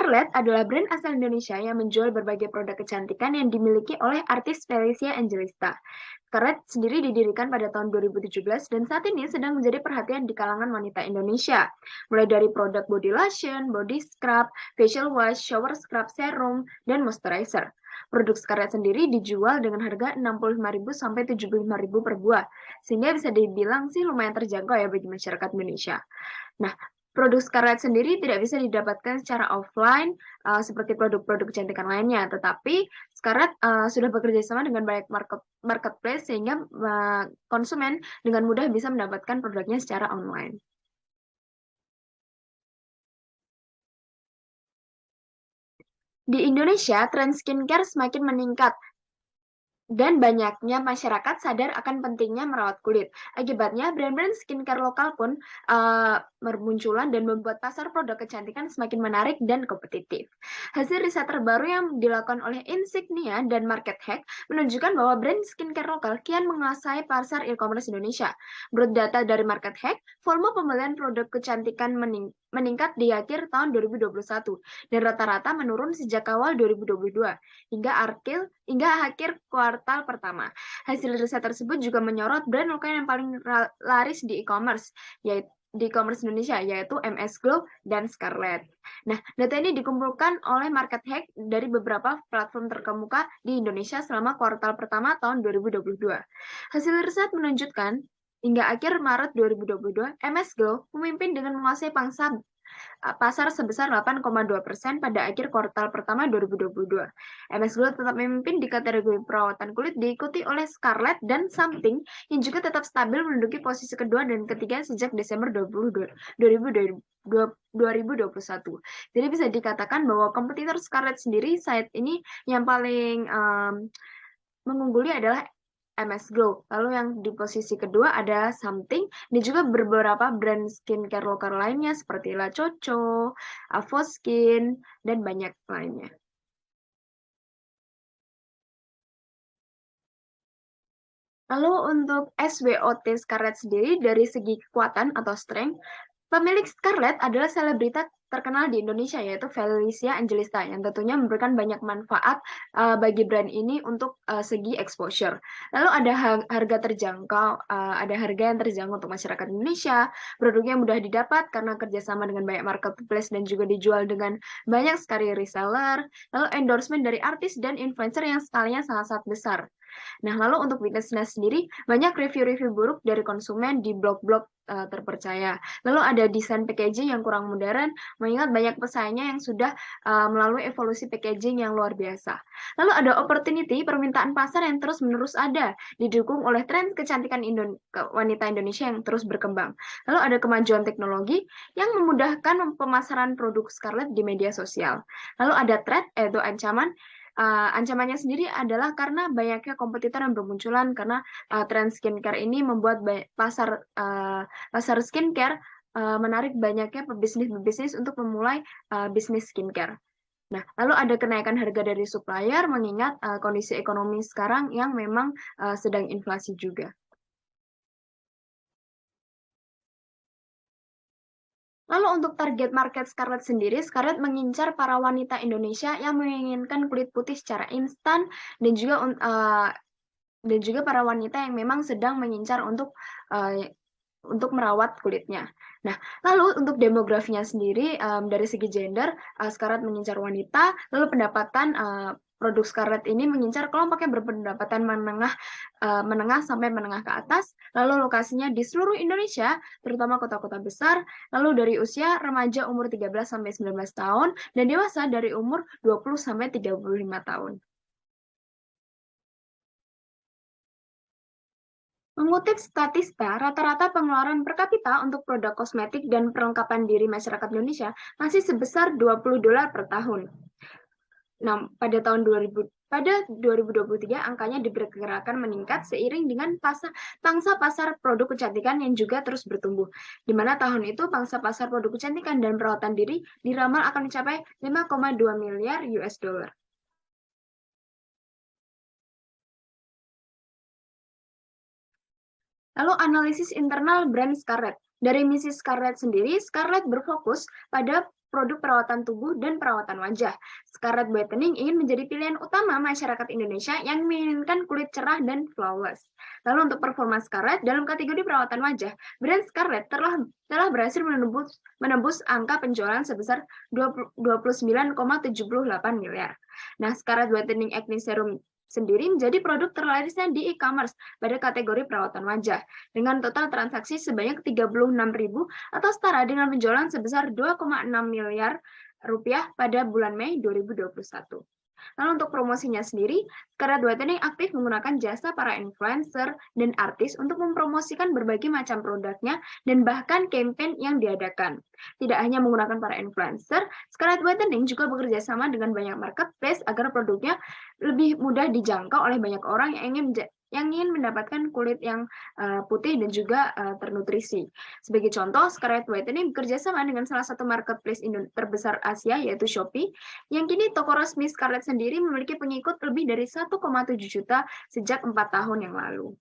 Scarlett adalah brand asal Indonesia yang menjual berbagai produk kecantikan yang dimiliki oleh artis Felicia Angelista. Scarlett sendiri didirikan pada tahun 2017 dan saat ini sedang menjadi perhatian di kalangan wanita Indonesia. Mulai dari produk body lotion, body scrub, facial wash, shower scrub, serum, dan moisturizer. Produk Scarlett sendiri dijual dengan harga 65.000 sampai 75.000 per buah, sehingga bisa dibilang sih lumayan terjangkau ya bagi masyarakat Indonesia. Nah, produk Scarlett sendiri tidak bisa didapatkan secara offline seperti produk-produk kecantikan lainnya, tetapi Scarlett sudah bekerja sama dengan banyak marketplace sehingga konsumen dengan mudah bisa mendapatkan produknya secara online. Di Indonesia, tren skincare semakin meningkat dan banyaknya masyarakat sadar akan pentingnya merawat kulit. Akibatnya, brand-brand skincare lokal pun bermunculan dan membuat pasar produk kecantikan semakin menarik dan kompetitif. Hasil riset terbaru yang dilakukan oleh Insignia dan Market Hack menunjukkan bahwa brand skincare lokal kian menguasai pasar e-commerce Indonesia. Menurut data dari Market Hack, volume pembelian produk kecantikan meningkat di akhir tahun 2021 dan rata-rata menurun sejak awal 2022 hingga akhir kuartal pertama. Hasil riset tersebut juga menyorot brand lokal yang paling laris di e-commerce, yaitu di e-commerce Indonesia, yaitu MS Glow dan Scarlett. Nah, data ini dikumpulkan oleh Market Hack dari beberapa platform terkemuka di Indonesia selama kuartal pertama tahun 2022. Hasil riset menunjukkan hingga akhir Maret 2022, MS Glow memimpin dengan menguasai pasar sebesar 8,2% pada akhir kuartal pertama 2022. MS Glow tetap memimpin di kategori perawatan kulit diikuti oleh Scarlett dan Something yang juga tetap stabil menduduki posisi kedua dan ketiga sejak Desember 2021. Jadi bisa dikatakan bahwa kompetitor Scarlett sendiri saat ini yang paling mengungguli adalah MS Glow. Lalu yang di posisi kedua ada Something dan juga beberapa brand skincare lokal lainnya seperti La Chocho, Avoskin, dan banyak lainnya. Lalu untuk SWOT Scarlett sendiri dari segi kekuatan atau strength, pemilik Scarlett adalah selebritas terkenal di Indonesia yaitu Felicia Angelista yang tentunya memberikan banyak manfaat bagi brand ini untuk segi exposure. Lalu ada harga terjangkau, ada harga yang terjangkau untuk masyarakat Indonesia, produknya mudah didapat karena kerjasama dengan banyak marketplace dan juga dijual dengan banyak sekali reseller, lalu endorsement dari artis dan influencer yang skalinya sangat-sangat besar. Nah, lalu untuk bisnisnya sendiri, banyak review-review buruk dari konsumen di blog-blog terpercaya. Lalu ada desain packaging yang kurang modern, mengingat banyak pesaingnya yang sudah melalui evolusi packaging yang luar biasa. Lalu ada opportunity, permintaan pasar yang terus-menerus ada, didukung oleh tren kecantikan wanita Indonesia yang terus berkembang. Lalu ada kemajuan teknologi yang memudahkan pemasaran produk Scarlett di media sosial. Lalu ada threat, yaitu ancaman, ancamannya sendiri adalah karena banyaknya kompetitor yang bermunculan karena tren skincare ini membuat pasar skincare menarik banyaknya pebisnis untuk memulai bisnis skincare. Nah, lalu ada kenaikan harga dari supplier mengingat kondisi ekonomi sekarang yang memang sedang inflasi juga. Lalu untuk target market Scarlett sendiri, Scarlett mengincar para wanita Indonesia yang menginginkan kulit putih secara instan dan juga para wanita yang memang sedang mengincar untuk merawat kulitnya. Nah, lalu untuk demografinya sendiri dari segi gender, Scarlett mengincar wanita, lalu pendapatan produk Scarlett ini mengincar kelompok yang berpendapatan menengah sampai menengah ke atas, lalu lokasinya di seluruh Indonesia, terutama kota-kota besar, lalu dari usia remaja umur 13 sampai 19 tahun dan dewasa dari umur 20 sampai 35 tahun. Mengutip statista, rata-rata pengeluaran per kapita untuk produk kosmetik dan perlengkapan diri masyarakat Indonesia masih sebesar $20 per tahun. Nah, pada 2023 angkanya diperkirakan meningkat seiring dengan pangsa pasar produk kecantikan yang juga terus bertumbuh. Di mana tahun itu pangsa pasar produk kecantikan dan perawatan diri diramal akan mencapai 5,2 miliar US dollar. Lalu analisis internal brand Scarlett. Dari misi Scarlett sendiri, Scarlett berfokus pada produk perawatan tubuh dan perawatan wajah. Scarlett Whitening ingin menjadi pilihan utama masyarakat Indonesia yang menginginkan kulit cerah dan flawless. Lalu untuk performa Scarlett dalam kategori perawatan wajah, brand Scarlett telah berhasil menembus angka penjualan sebesar 29,78 miliar. Nah, Scarlett Whitening Acne Serum sendiri menjadi produk terlarisnya di e-commerce pada kategori perawatan wajah dengan total transaksi sebanyak 36.000 atau setara dengan penjualan sebesar 2,6 miliar rupiah pada bulan Mei 2021. Lalu untuk promosinya sendiri, Scarlett Whitening aktif menggunakan jasa para influencer dan artis untuk mempromosikan berbagai macam produknya dan bahkan campaign yang diadakan. Tidak hanya menggunakan para influencer, Scarlett Whitening juga bekerja sama dengan banyak marketplace agar produknya lebih mudah dijangkau oleh banyak orang yang ingin mendapatkan kulit yang putih dan juga ternutrisi. Sebagai contoh, Scarlett Whitening bekerja sama dengan salah satu marketplace terbesar Asia, yaitu Shopee, yang kini toko resmi Scarlett sendiri memiliki pengikut lebih dari 1,7 juta sejak 4 tahun yang lalu.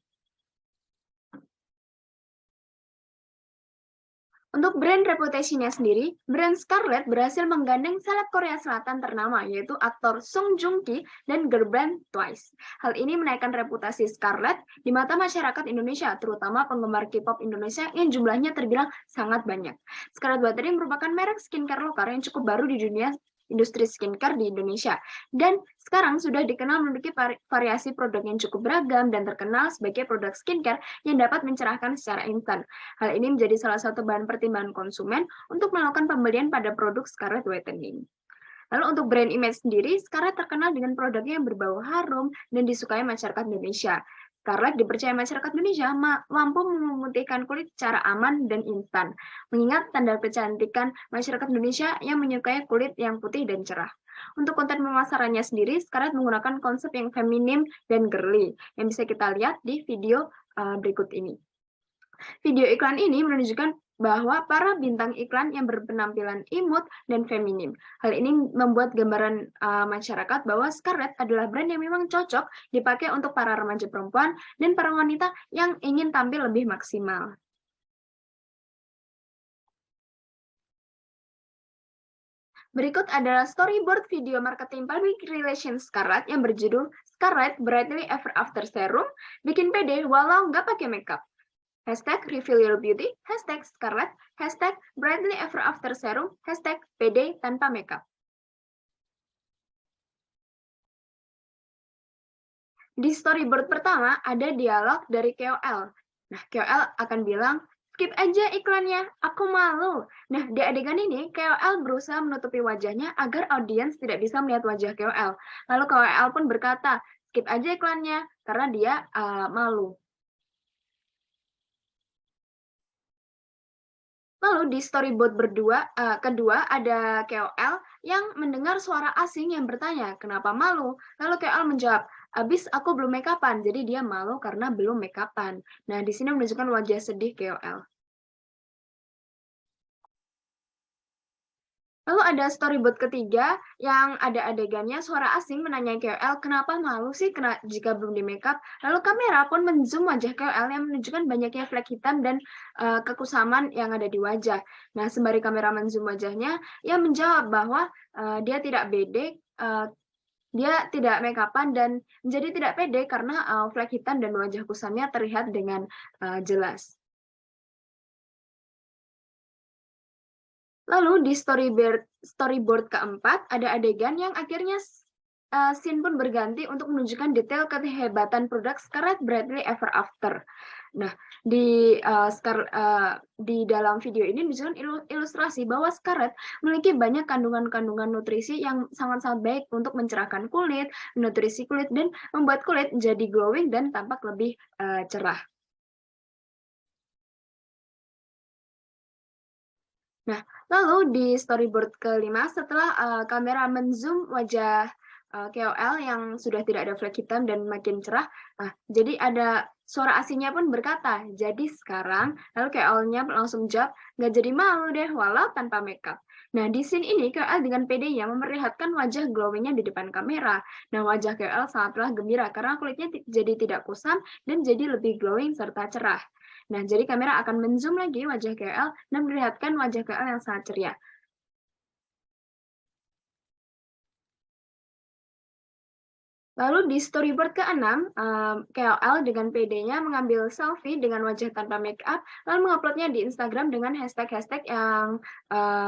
Untuk brand reputasinya sendiri, brand Scarlett berhasil menggandeng seleb Korea Selatan ternama, yaitu aktor Song Joong Ki dan girl band Twice. Hal ini menaikkan reputasi Scarlett di mata masyarakat Indonesia, terutama penggemar K-pop Indonesia yang jumlahnya terbilang sangat banyak. Scarlett Whitening merupakan merek skincare lokal yang cukup baru di dunia industri skincare di Indonesia, dan sekarang sudah dikenal memiliki variasi produk yang cukup beragam dan terkenal sebagai produk skincare yang dapat mencerahkan secara instan. Hal ini menjadi salah satu bahan pertimbangan konsumen untuk melakukan pembelian pada produk Scarlett Whitening. Lalu untuk brand image sendiri, Scarlett terkenal dengan produknya yang berbau harum dan disukai masyarakat Indonesia. Scarlett dipercaya masyarakat Indonesia mampu memutihkan kulit secara aman dan instan, mengingat standar kecantikan masyarakat Indonesia yang menyukai kulit yang putih dan cerah. Untuk konten pemasarannya sendiri, Scarlett menggunakan konsep yang feminim dan girly, yang bisa kita lihat di video berikut ini. Video iklan ini menunjukkan bahwa para bintang iklan yang berpenampilan imut dan feminim. Hal ini membuat gambaran masyarakat bahwa Scarlett adalah brand yang memang cocok dipakai untuk para remaja perempuan dan para wanita yang ingin tampil lebih maksimal. Berikut adalah storyboard video marketing public relations Scarlett yang berjudul Scarlett Brightly Ever After Serum, bikin pede walau nggak pakai makeup. Hashtag Reveal Your Beauty, hashtag Scarlett, hashtag Brightly Ever After Serum, hashtag PD tanpa makeup. Di storyboard pertama ada dialog dari KOL. Nah, KOL akan bilang, skip aja iklannya, aku malu. Nah, di adegan ini, KOL berusaha menutupi wajahnya agar audiens tidak bisa melihat wajah KOL. Lalu KOL pun berkata, skip aja iklannya, karena dia malu. Lalu di storyboard kedua ada KOL yang mendengar suara asing yang bertanya, kenapa malu? Lalu KOL menjawab, abis aku belum make up-an, jadi dia malu karena belum make up-an. Nah, di sini menunjukkan wajah sedih KOL. Lalu ada storyboard ketiga yang ada adegannya suara asing menanyai KOL, kenapa malu sih jika belum di makeup? Lalu kamera pun menzoom wajah KOL yang menunjukkan banyaknya flek hitam dan kekusaman yang ada di wajah. Nah, sembari kamera menzoom wajahnya, ia menjawab bahwa dia tidak pede, dia tidak make up-an dan menjadi tidak pede karena flek hitam dan wajah kusamnya terlihat dengan jelas. Lalu di storyboard keempat ada adegan yang akhirnya scene pun berganti untuk menunjukkan detail kehebatan produk Scarlett Brightly Ever After. Nah, di dalam video ini menunjukkan ilustrasi bahwa Scarlett memiliki banyak kandungan-kandungan nutrisi yang sangat-sangat baik untuk mencerahkan kulit, menutrisi kulit, dan membuat kulit menjadi glowing dan tampak lebih cerah. Nah, lalu di storyboard kelima, setelah kamera menzoom wajah KOL yang sudah tidak ada flek hitam dan makin cerah, jadi ada suara asingnya pun berkata, jadi sekarang, lalu KOL-nya langsung jawab, nggak jadi malu deh, walau tanpa makeup. Nah, di scene ini KOL dengan PD-nya memperlihatkan wajah glowing-nya di depan kamera. Nah, wajah KOL sangatlah gembira karena kulitnya jadi tidak kusam dan jadi lebih glowing serta cerah. Nah, jadi kamera akan menzoom lagi wajah KOL dan memperlihatkan wajah KOL yang sangat ceria. Lalu di storyboard ke-6, KOL dengan PD-nya mengambil selfie dengan wajah tanpa make up, lalu menguploadnya di Instagram dengan hashtag-hashtag yang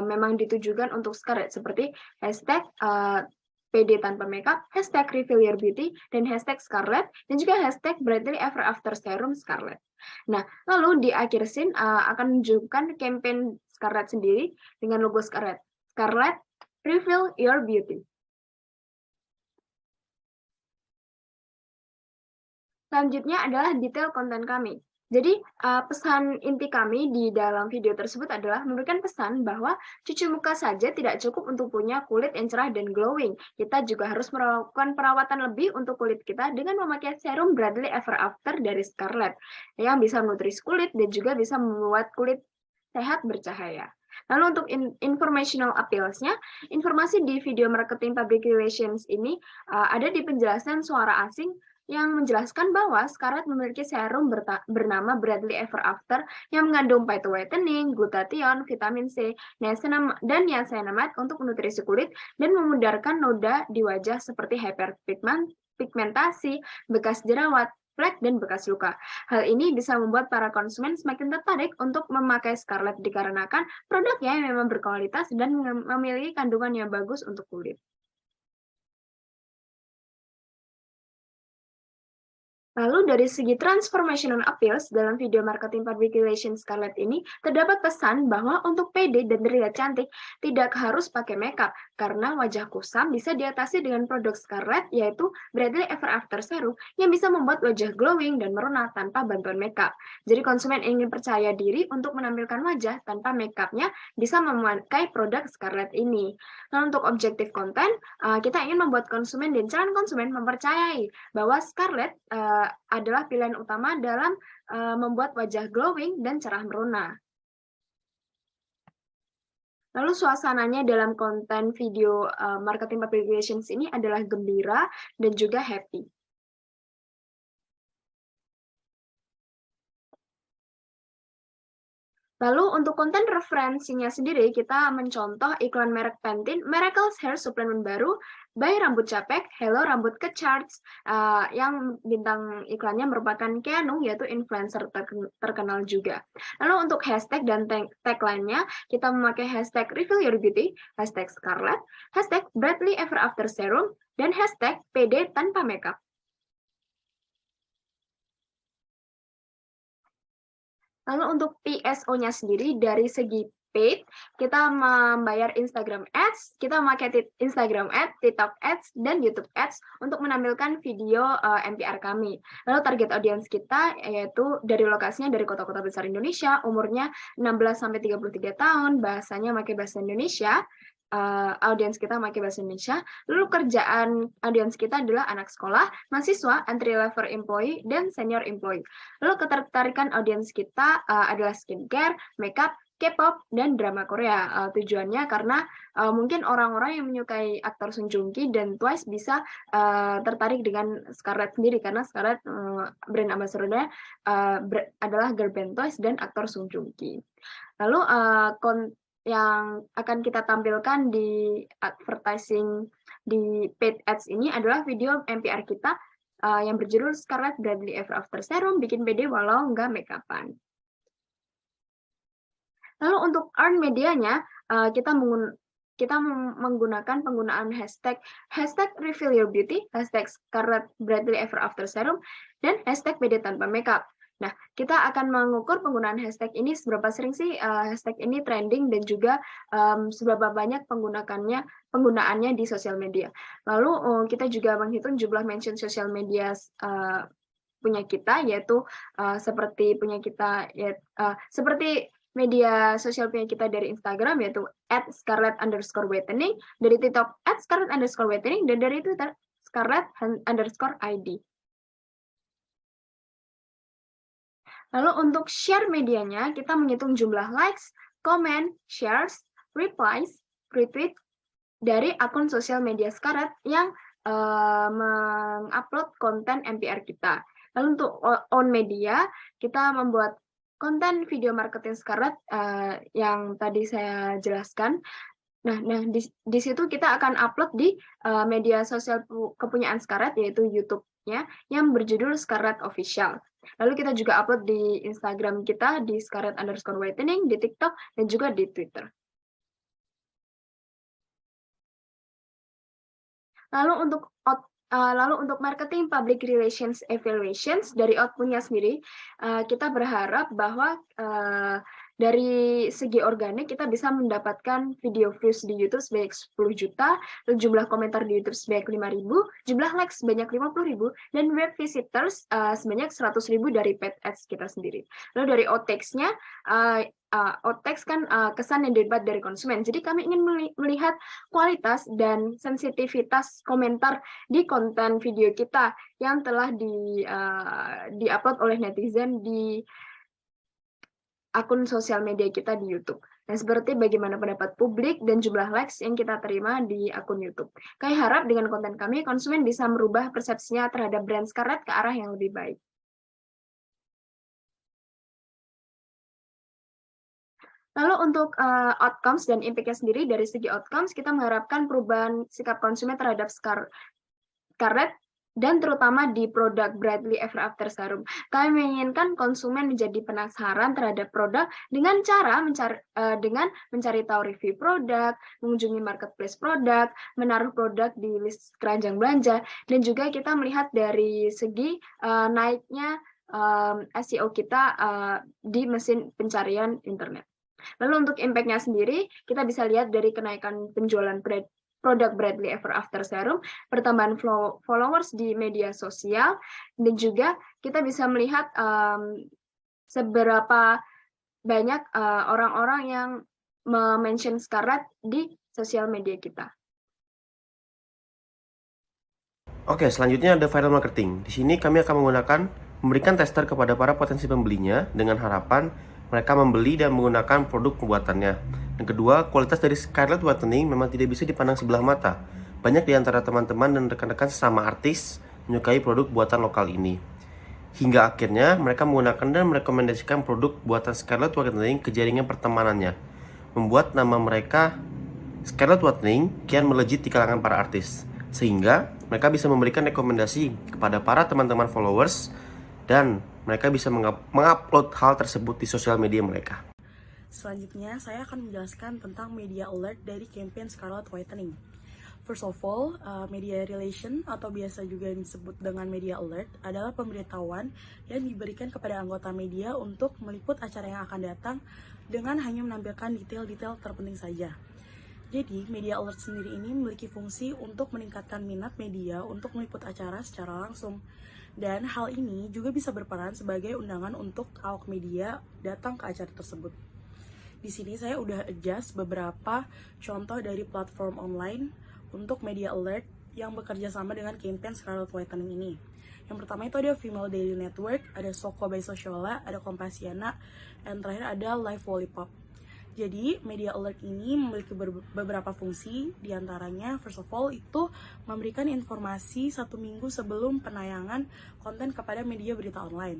memang ditujukan untuk Scarlett, seperti hashtag PD tanpa makeup, hashtag reveal your beauty, dan hashtag Scarlett, dan juga hashtag brightly ever after serum Scarlett. Nah, lalu di akhir scene akan menunjukkan campaign Scarlett sendiri dengan logo Scarlett. Scarlett, reveal your beauty. Selanjutnya adalah detail konten kami. Jadi, pesan inti kami di dalam video tersebut adalah memberikan pesan bahwa cuci muka saja tidak cukup untuk punya kulit yang cerah dan glowing. Kita juga harus melakukan perawatan lebih untuk kulit kita dengan memakai serum Brightly Ever After dari Scarlett, yang bisa menutrisi kulit dan juga bisa membuat kulit sehat bercahaya. Lalu untuk informational appeals-nya, informasi di video marketing public relations ini ada di penjelasan suara asing yang menjelaskan bahwa Scarlett memiliki serum bernama Brightly Ever After yang mengandung phytowhitening, glutathione, vitamin C, dan niacinamide untuk menutrisi kulit dan memudarkan noda di wajah seperti hyperpigmentasi, bekas jerawat, flek, dan bekas luka. Hal ini bisa membuat para konsumen semakin tertarik untuk memakai Scarlett dikarenakan produknya yang memang berkualitas dan memiliki kandungan yang bagus untuk kulit. Lalu dari segi transformational appeals dalam video marketing public relations Scarlett ini, terdapat pesan bahwa untuk pede dan terlihat cantik tidak harus pakai makeup, karena wajah kusam bisa diatasi dengan produk Scarlett, yaitu Brightly Ever After Serum, yang bisa membuat wajah glowing dan merona tanpa bantuan makeup. Jadi konsumen ingin percaya diri untuk menampilkan wajah tanpa makeupnya bisa memakai produk Scarlett ini. Nah, untuk objektif konten, kita ingin membuat konsumen dan calon konsumen mempercayai bahwa Scarlett adalah pilihan utama dalam membuat wajah glowing dan cerah merona. Lalu suasananya dalam konten video marketing public relations ini adalah gembira dan juga happy. Lalu untuk konten referensinya sendiri, kita mencontoh iklan merek Pantene, Miracles Hair Supplement baru, by Rambut Capek, Hello Rambut ke Charts, yang bintang iklannya merupakan Keanu, yaitu influencer terkenal juga. Lalu untuk hashtag dan tagline-nya, kita memakai hashtag Reveal Your Beauty, hashtag Scarlett, hashtag Brightly Ever After Serum, dan hashtag PD tanpa makeup. Lalu untuk PSO-nya sendiri dari segi paid, kita membayar Instagram Ads, kita memakai Instagram Ads, TikTok Ads, dan YouTube Ads untuk menampilkan video MPR kami. Lalu target audiens kita yaitu dari lokasinya dari kota-kota besar Indonesia, umurnya 16-33 tahun, bahasanya pakai bahasa Indonesia, audiens kita pakai bahasa Indonesia. Lalu kerjaan audiens kita adalah anak sekolah, mahasiswa, entry level employee, dan senior employee. Lalu ketertarikan audiens kita adalah skincare, makeup, K-pop, dan drama Korea. Tujuannya karena mungkin orang-orang yang menyukai aktor Sung Joong Ki dan Twice bisa tertarik dengan Scarlett sendiri, karena Scarlett brand ambassador-nya adalah girl band Twice dan aktor Sung Joong Ki. Lalu yang akan kita tampilkan di advertising di paid ads ini adalah video MPR kita yang berjudul Scarlett Brightly Ever After Serum, bikin pede walau nggak make-upan. Lalu untuk earn medianya, kita menggunakan penggunaan hashtag Reveal Your Beauty, hashtag Scarlett Brightly Ever After Serum, dan hashtag pede tanpa makeup. Nah, kita akan mengukur penggunaan hashtag ini seberapa sering sih hashtag ini trending dan juga seberapa banyak penggunaannya di sosial media. Lalu kita juga menghitung jumlah mention sosial media punya kita, yaitu seperti punya kita seperti media sosial punya kita dari Instagram, yaitu @scarlett_whitening, dari TikTok @scarlett_whitening, dan dari Twitter Scarlett_ID. Lalu untuk share medianya, kita menghitung jumlah likes, comment, shares, replies, retweet dari akun sosial media Scarlett yang mengupload konten MPR kita. Lalu untuk own media, kita membuat konten video marketing Scarlett yang tadi saya jelaskan, Nah, di situ kita akan upload di media sosial kepunyaan Scarlett, yaitu YouTube-nya yang berjudul Scarlett Official. Lalu kita juga upload di Instagram kita di Scarlett_Whitening, di TikTok, dan juga di Twitter. Lalu untuk marketing public relations evaluations dari Outpunya sendiri, kita berharap bahwa dari segi organik kita bisa mendapatkan video views di YouTube sebanyak 10 juta, jumlah komentar di YouTube sebanyak 5.000, jumlah likes sebanyak 50.000, dan web visitors sebanyak 100.000 dari paid ads kita sendiri. Lalu dari OTX-nya, OTX kan kesan yang didapat dari konsumen. Jadi kami ingin melihat kualitas dan sensitivitas komentar di konten video kita yang telah di-upload oleh netizen di akun sosial media kita di YouTube. Dan seperti bagaimana pendapat publik dan jumlah likes yang kita terima di akun YouTube. Kami harap dengan konten kami, konsumen bisa merubah persepsinya terhadap brand Scarlett ke arah yang lebih baik. Lalu untuk outcomes dan impact-nya sendiri, dari segi outcomes, kita mengharapkan perubahan sikap konsumen terhadap Scarlett dan terutama di produk Brightly Ever After Serum. Kami menginginkan konsumen menjadi penasaran terhadap produk dengan cara mencari tahu review produk, mengunjungi marketplace produk, menaruh produk di list keranjang belanja, dan juga kita melihat dari segi naiknya SEO kita di mesin pencarian internet. Lalu untuk impact-nya sendiri, kita bisa lihat dari kenaikan penjualan produk Brightly Ever After Serum, pertambahan followers di media sosial, dan juga kita bisa melihat seberapa banyak orang-orang yang mention Scarlett di sosial media kita. Oke, selanjutnya ada viral marketing. Di sini kami akan memberikan tester kepada para potensi pembelinya dengan harapan mereka membeli dan menggunakan produk pembuatannya. Yang kedua, kualitas dari Scarlett Whitening memang tidak bisa dipandang sebelah mata. Banyak di antara teman-teman dan rekan-rekan sesama artis menyukai produk buatan lokal ini. Hingga akhirnya mereka menggunakan dan merekomendasikan produk buatan Scarlett Whitening ke jaringan pertemanannya, membuat nama mereka Scarlett Whitening kian melejit di kalangan para artis, sehingga mereka bisa memberikan rekomendasi kepada para teman-teman followers dan mereka bisa mengupload hal tersebut di sosial media mereka. Selanjutnya, saya akan menjelaskan tentang media alert dari campaign Scarlett Whitening. First of all, media relation atau biasa juga disebut dengan media alert adalah pemberitahuan yang diberikan kepada anggota media untuk meliput acara yang akan datang dengan hanya menampilkan detail-detail terpenting saja. Jadi, media alert sendiri ini memiliki fungsi untuk meningkatkan minat media untuk meliput acara secara langsung. Dan hal ini juga bisa berperan sebagai undangan untuk awak media datang ke acara tersebut. Di sini saya udah adjust beberapa contoh dari platform online untuk media alert yang bekerja sama dengan campaign Scarlett Whitening ini. Yang pertama itu ada Female Daily Network, ada Soko by Sociala, ada Kompasiana, dan terakhir ada Live Lollipop. Jadi, media alert ini memiliki beberapa fungsi, diantaranya first of all itu memberikan informasi 1 minggu sebelum penayangan konten kepada media berita online.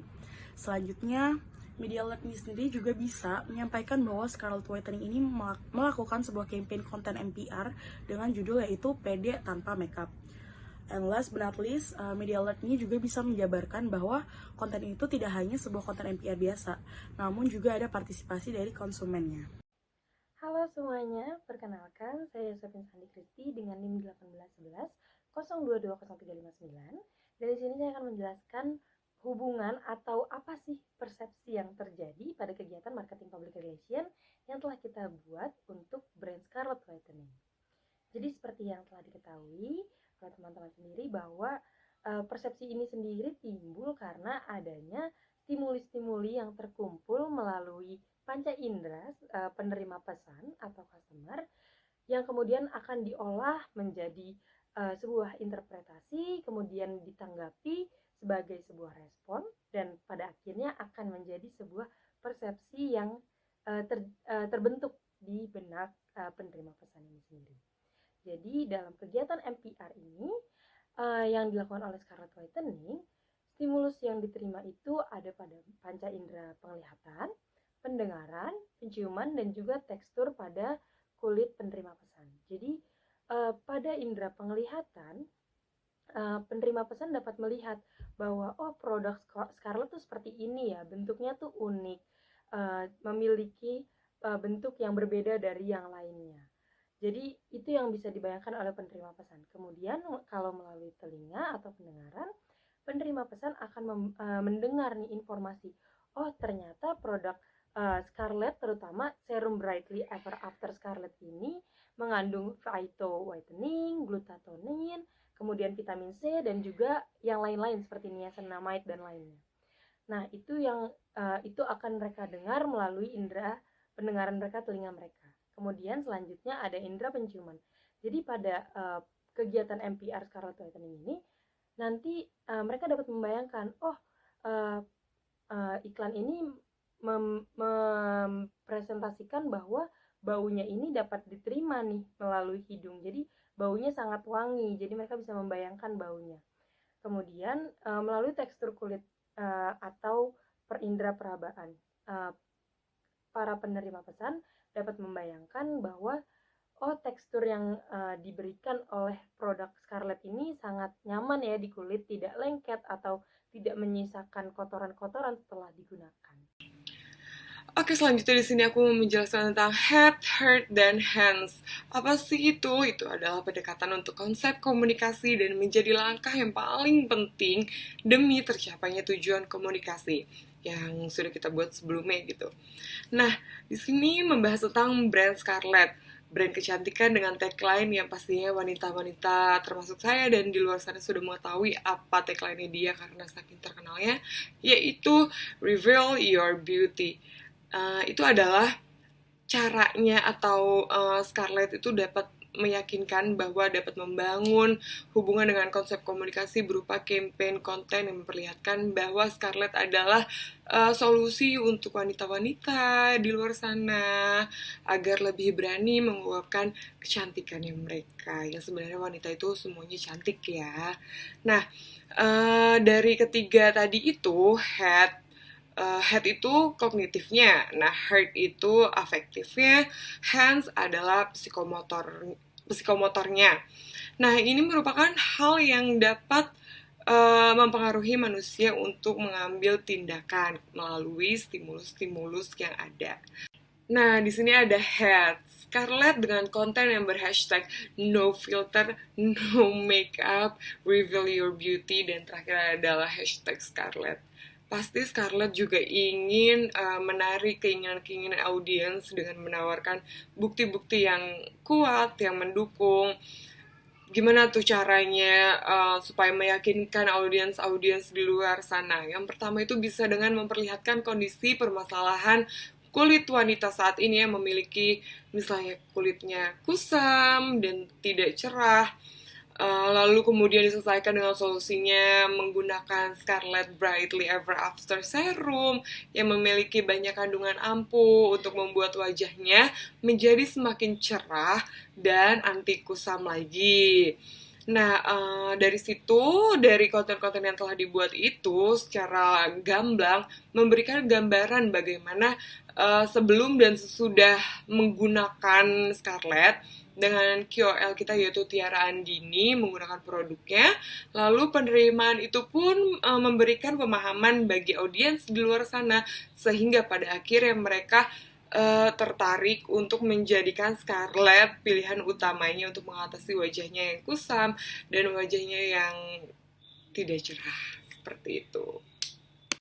Selanjutnya, media alert ini sendiri juga bisa menyampaikan bahwa Scarlett Whitening ini melakukan sebuah campaign konten NPR dengan judul yaitu Pede Tanpa Makeup. And last but not least, media alert ini juga bisa menjabarkan bahwa konten itu tidak hanya sebuah konten NPR biasa, namun juga ada partisipasi dari konsumennya. Halo semuanya, perkenalkan saya Yosefin Sandi Kristi dengan NIM 1811 02203559. Dari sini saya akan menjelaskan hubungan atau apa sih persepsi yang terjadi pada kegiatan marketing public relation yang telah kita buat untuk brand Scarlett Whitening. Jadi seperti yang telah diketahui oleh teman-teman sendiri bahwa persepsi ini sendiri timbul karena adanya stimuli-stimuli yang terkumpul melalui panca indera penerima pesan atau customer yang kemudian akan diolah menjadi sebuah interpretasi, kemudian ditanggapi sebagai sebuah respon, dan pada akhirnya akan menjadi sebuah persepsi yang terbentuk di benak penerima pesan ini sendiri. Jadi dalam kegiatan MPR ini yang dilakukan oleh Scarlett Whitening, stimulus yang diterima itu ada pada panca indera penglihatan, pendengaran, penciuman, dan juga tekstur pada kulit penerima pesan. Jadi pada indera penglihatan, penerima pesan dapat melihat bahwa produk Scarlett tuh seperti ini ya, bentuknya tuh unik, memiliki bentuk yang berbeda dari yang lainnya. Jadi itu yang bisa dibayangkan oleh penerima pesan. Kemudian kalau melalui telinga atau pendengaran, penerima pesan akan mendengar nih informasi. Oh, ternyata produk Scarlett, terutama serum Brightly Ever After Scarlett ini mengandung phyto whitening, glutathione, kemudian vitamin C, dan juga yang lain-lain seperti niacinamide dan lainnya. Nah, itu akan mereka dengar melalui indera pendengaran mereka, telinga mereka. Kemudian selanjutnya ada indera penciuman. Jadi pada kegiatan MPR Scarlett Whitening ini, nanti mereka dapat membayangkan, iklan ini mempresentasikan bahwa baunya ini dapat diterima nih melalui hidung. Jadi baunya sangat wangi, jadi mereka bisa membayangkan baunya. Kemudian melalui tekstur kulit atau perindera perabaan, para penerima pesan dapat membayangkan bahwa tekstur yang diberikan oleh produk Scarlett ini sangat nyaman ya di kulit, tidak lengket atau tidak menyisakan kotoran-kotoran setelah digunakan. Oke, selanjutnya di sini aku mau menjelaskan tentang head, heart, dan hands. Apa sih itu? Itu adalah pendekatan untuk konsep komunikasi dan menjadi langkah yang paling penting demi tercapainya tujuan komunikasi yang sudah kita buat sebelumnya gitu. Nah, di sini membahas tentang brand Scarlett, brand kecantikan dengan tagline yang pastinya wanita-wanita termasuk saya dan di luar sana sudah mengetahui apa tagline-nya dia karena saking terkenalnya, yaitu Reveal Your Beauty. Itu adalah caranya atau Scarlett itu dapat meyakinkan bahwa dapat membangun hubungan dengan konsep komunikasi berupa campaign konten yang memperlihatkan bahwa Scarlett adalah solusi untuk wanita-wanita di luar sana agar lebih berani mengungkapkan kecantikannya mereka. Yang sebenarnya wanita itu semuanya cantik ya. Nah, dari ketiga tadi itu head itu kognitifnya, nah heart itu afektifnya, hands adalah psikomotornya. Nah, ini merupakan hal yang dapat mempengaruhi manusia untuk mengambil tindakan melalui stimulus-stimulus yang ada. Nah, di sini ada head. Scarlett dengan konten yang berhashtag no filter, no makeup, reveal your beauty, dan terakhir adalah hashtag Scarlett. Pasti Scarlett juga ingin menarik keinginan-keinginan audiens dengan menawarkan bukti-bukti yang kuat, yang mendukung. Gimana tuh caranya supaya meyakinkan audiens di luar sana? Yang pertama itu bisa dengan memperlihatkan kondisi permasalahan kulit wanita saat ini yang memiliki misalnya kulitnya kusam dan tidak cerah. Lalu kemudian diselesaikan dengan solusinya menggunakan Scarlett Brightly Ever After Serum yang memiliki banyak kandungan ampuh untuk membuat wajahnya menjadi semakin cerah dan anti kusam lagi. Nah, dari situ, dari konten-konten yang telah dibuat itu secara gamblang memberikan gambaran bagaimana sebelum dan sesudah menggunakan Scarlett dengan KOL kita yaitu Tiara Andini menggunakan produknya, lalu penerimaan itu pun memberikan pemahaman bagi audiens di luar sana sehingga pada akhirnya mereka tertarik untuk menjadikan Scarlett pilihan utamanya untuk mengatasi wajahnya yang kusam dan wajahnya yang tidak cerah seperti itu.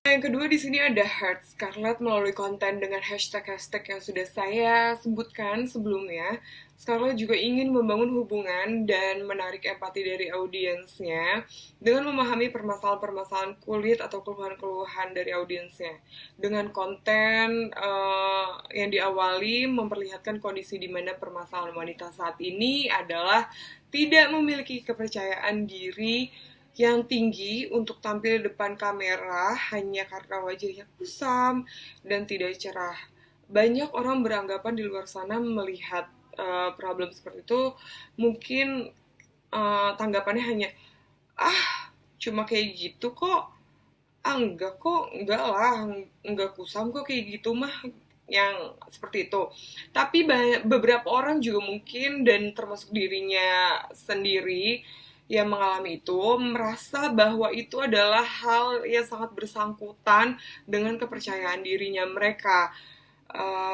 Yang kedua di sini ada heart. Scarlett melalui konten dengan hashtag-hashtag yang sudah saya sebutkan sebelumnya. Scarlett juga ingin membangun hubungan dan menarik empati dari audiensnya dengan memahami permasalahan-permasalahan kulit atau keluhan-keluhan dari audiensnya. Dengan konten yang diawali memperlihatkan kondisi di mana permasalahan wanita saat ini adalah tidak memiliki kepercayaan diri yang tinggi untuk tampil di depan kamera hanya karena wajahnya kusam dan tidak cerah. Banyak orang beranggapan di luar sana melihat problem seperti itu mungkin tanggapannya hanya cuma kayak gitu kok, enggak lah, enggak kusam kok kayak gitu mah, yang seperti itu. Tapi beberapa orang juga mungkin, dan termasuk dirinya sendiri yang mengalami itu, merasa bahwa itu adalah hal yang sangat bersangkutan dengan kepercayaan dirinya mereka.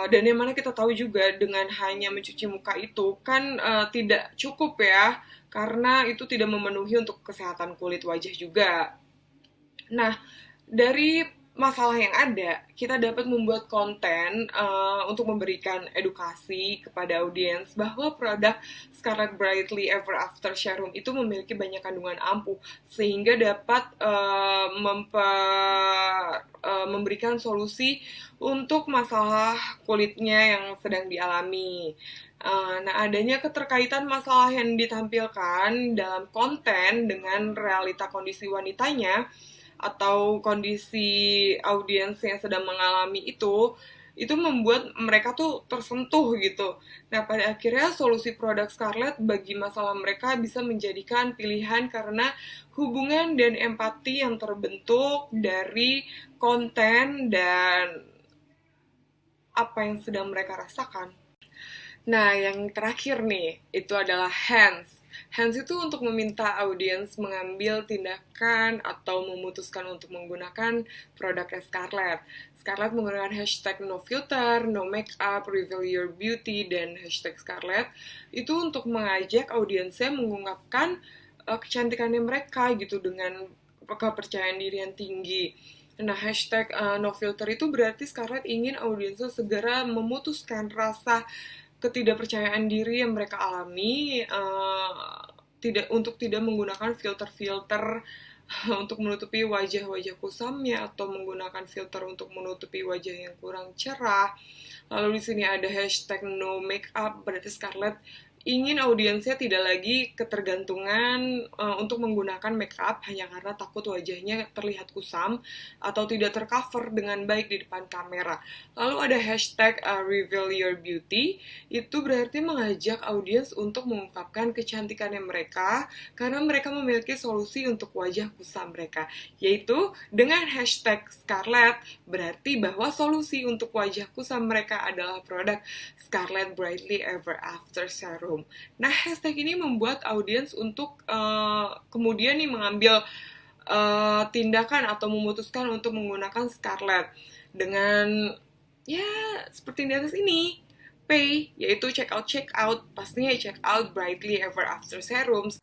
Dan yang mana kita tahu juga dengan hanya mencuci muka itu kan tidak cukup ya, karena itu tidak memenuhi untuk kesehatan kulit wajah juga. Nah, dari masalah yang ada, kita dapat membuat konten untuk memberikan edukasi kepada audiens bahwa produk Scarlett Brightly Ever After Serum itu memiliki banyak kandungan ampuh, sehingga dapat memberikan solusi untuk masalah kulitnya yang sedang dialami. Nah, adanya keterkaitan masalah yang ditampilkan dalam konten dengan realita kondisi wanitanya atau kondisi audiens yang sedang mengalami itu membuat mereka tuh tersentuh gitu. Nah, pada akhirnya solusi produk Scarlett bagi masalah mereka bisa menjadikan pilihan karena hubungan dan empati yang terbentuk dari konten dan apa yang sedang mereka rasakan. Nah, yang terakhir nih, itu adalah hands. Hands itu untuk meminta audiens mengambil tindakan atau memutuskan untuk menggunakan produknya Scarlett. Scarlett menggunakan hashtag no filter, no makeup, reveal your beauty, dan hashtag Scarlett itu untuk mengajak audiensnya mengungkapkan kecantikannya mereka gitu dengan kepercayaan diri yang tinggi. Nah, hashtag no filter itu berarti Scarlett ingin audiensnya segera memutuskan rasa ketidakpercayaan diri yang mereka alami, tidak menggunakan filter-filter untuk menutupi wajah-wajah kusamnya atau menggunakan filter untuk menutupi wajah yang kurang cerah. Lalu di sini ada hashtag no makeup, berarti Scarlett ingin audiensnya tidak lagi ketergantungan untuk menggunakan makeup hanya karena takut wajahnya terlihat kusam atau tidak tercover dengan baik di depan kamera. Lalu ada hashtag reveal your beauty, itu berarti mengajak audiens untuk mengungkapkan kecantikannya mereka karena mereka memiliki solusi untuk wajah kusam mereka, yaitu dengan hashtag Scarlett berarti bahwa solusi untuk wajah kusam mereka adalah produk Scarlett Brightly Ever After Serum. Nah, hashtag ini membuat audiens untuk kemudian nih mengambil tindakan atau memutuskan untuk menggunakan Scarlett dengan ya seperti di atas ini, pay, yaitu check out, pastinya check out Brightly Ever After Serums.